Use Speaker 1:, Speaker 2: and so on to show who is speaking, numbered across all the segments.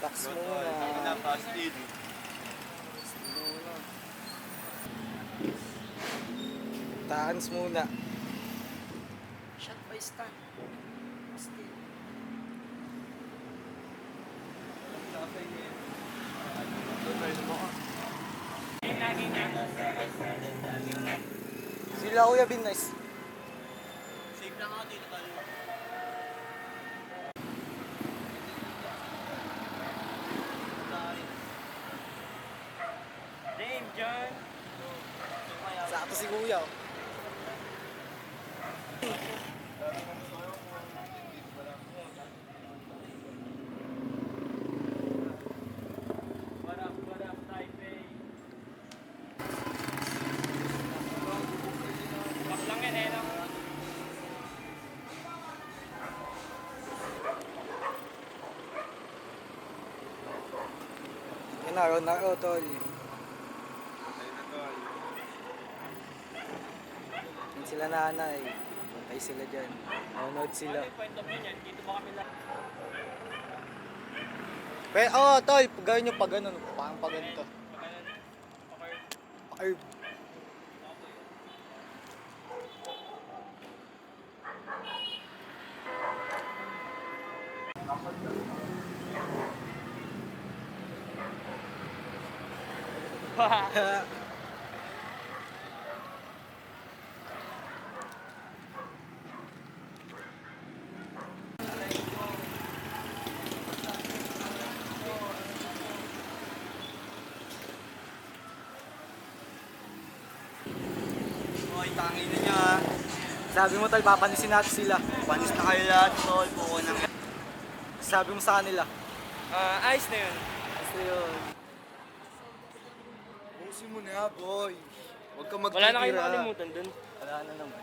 Speaker 1: Relax muna.
Speaker 2: Pastil.
Speaker 1: Taans muna.
Speaker 3: Shot by stand. Still.
Speaker 1: Sila Kuya Bin, nice.
Speaker 2: Safe lang ako dito tol. Dame, John.
Speaker 1: Sakto si Kuya. Oh.
Speaker 2: What up, Taipei? Bak lang yan eh, no?
Speaker 1: Yan na, round na tol. Yan sila nanay. Bantay sila dyan. Nanonood sila.
Speaker 2: Point of view niyan, dito ba kami lang?
Speaker 1: Pero, tol, gawin nyo pa ganun. Parang pa ganito. Pa-curve.
Speaker 2: Hoy, tangin na niya ha.
Speaker 1: Sabi mo tol, papanisin natin sila.
Speaker 2: Panis na kayo lahat, tol. Buko ng...
Speaker 1: Sabi mo sa kanila.
Speaker 2: Ayos na yun.
Speaker 1: Basta yun. Busin mo na, boy. Huwag ka magtitira.
Speaker 2: Wala na kayong makalimutan dun.
Speaker 1: Wala na naman.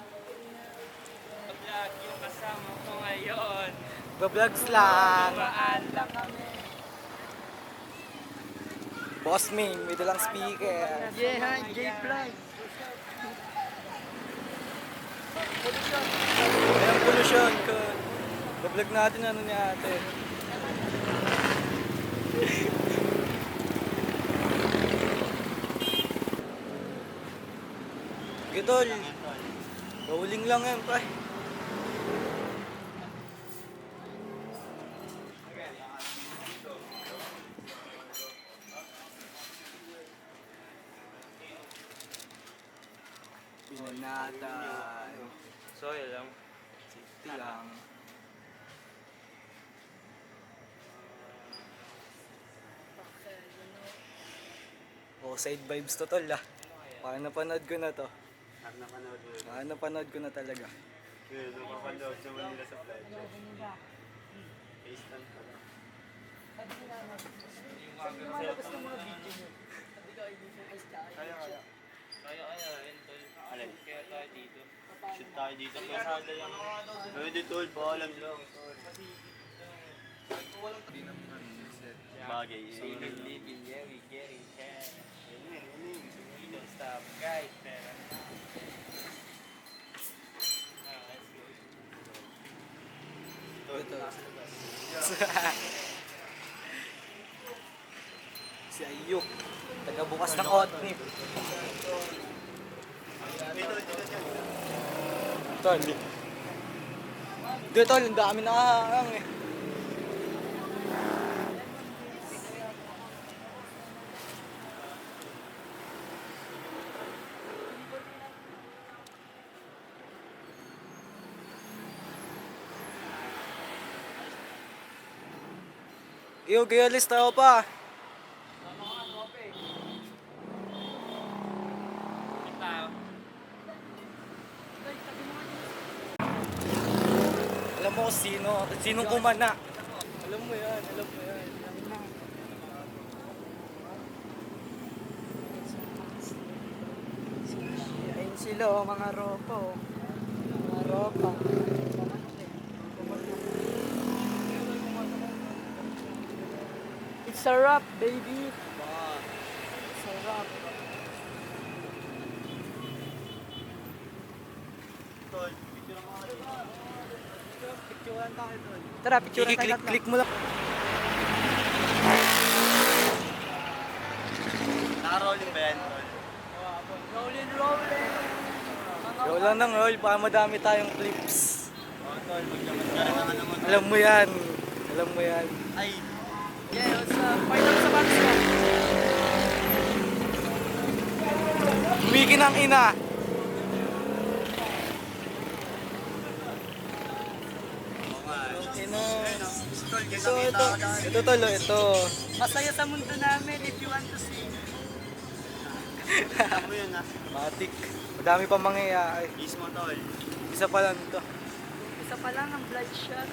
Speaker 2: Vlog yung kasama ko ngayon.
Speaker 1: Vlogs lang.
Speaker 2: Maan lang kami.
Speaker 1: Boss Ming, may dalang speaker.
Speaker 3: Yeah, hi, J-Fly.
Speaker 1: Ayan, pollution ko. Vlog natin ano ni ate. Gitol. Bowling lang yan, pa. Binanatan.
Speaker 2: Soil lang.
Speaker 1: Safety lang. Oh, side vibes to tol ah. Parang napanood ko na to.
Speaker 2: Napanood mo yun.
Speaker 1: Parang napanood ko na talaga.
Speaker 2: Yun, napapanood sa Manila sa flight. Face stand pa lang. Kaya. Yun, tol. Alin? Kaya tayo dito. Shoot tayo dito. Pasada lang. Pwede, tol. Paalam lang. Bagay. Living, yeah, we getting cash. We don't stop, guys. Pero...
Speaker 1: Ito. Si Ayuk. Taga bukas ng Otnip. Tol. Dito tol, ang dami nakaharang eh. Iyo, kaya lista ko pa. Alam mo kung sinong kumana. Alam mo yan.
Speaker 3: Ayun sila, oh, mga ropa, oh. Mga ropa. It's a wrap, baby. It's a wrap.
Speaker 2: Tol, picture lang ako.
Speaker 1: Picturean tayo tol.
Speaker 3: Tara, picture tayo.
Speaker 1: Click mo lang.
Speaker 2: rolling ba yan, tol?
Speaker 3: Rolling, rolling.
Speaker 1: Roll lang ng roll, baka madami tayong clips.
Speaker 2: Oo, tol. Magdaman ka rin naman naman.
Speaker 1: Alam mo yan. Alam mo yan.
Speaker 2: Ay,
Speaker 3: Yeah, what's up? Part up sa box mo.
Speaker 1: Umikin ang ina.
Speaker 2: oo nga.
Speaker 1: Ina.
Speaker 2: Tol,
Speaker 1: Ito, ito. Ito tol, ito.
Speaker 3: Masaya sa mundo namin if you want to see.
Speaker 2: Alam mo yun, ha?
Speaker 1: Matik. Madami pa mangyayari.
Speaker 2: Mismo, tol.
Speaker 1: Isa pa lang to.
Speaker 3: Isa pa lang ang bloodshot.